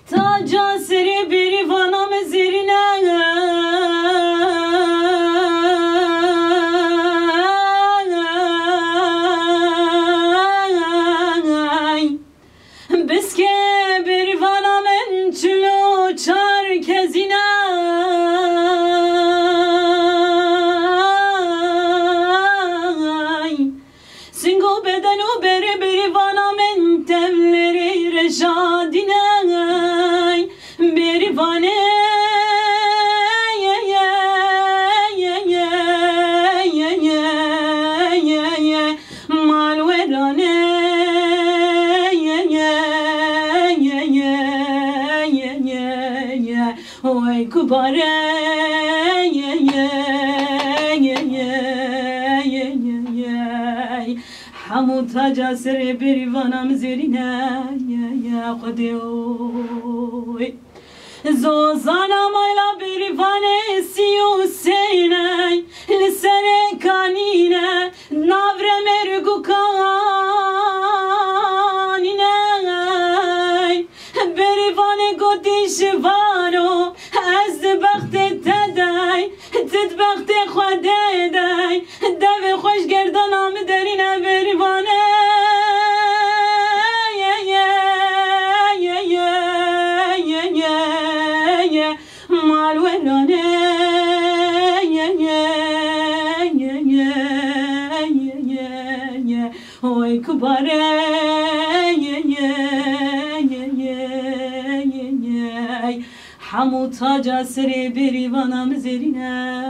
تاجا سری بری وانام زیرینه بسکه بری وانام چلو چار کزینه سنگو بدنو بری وانام تبلری رشادینه بریوانه مالورانه وای کباره همو تاجا سر بریوانم زیرینه خودی زوزانا مالا بریوانه سیو سینه لسر کانینه ناور مرگو کانینه بریوانه گوتی شوانو از بخت تدای تد بخت خوده دای دو خوش گردان آمدرینه بریوانه مالورانه وای کباره همو تاجا سری بریوانم زیرینه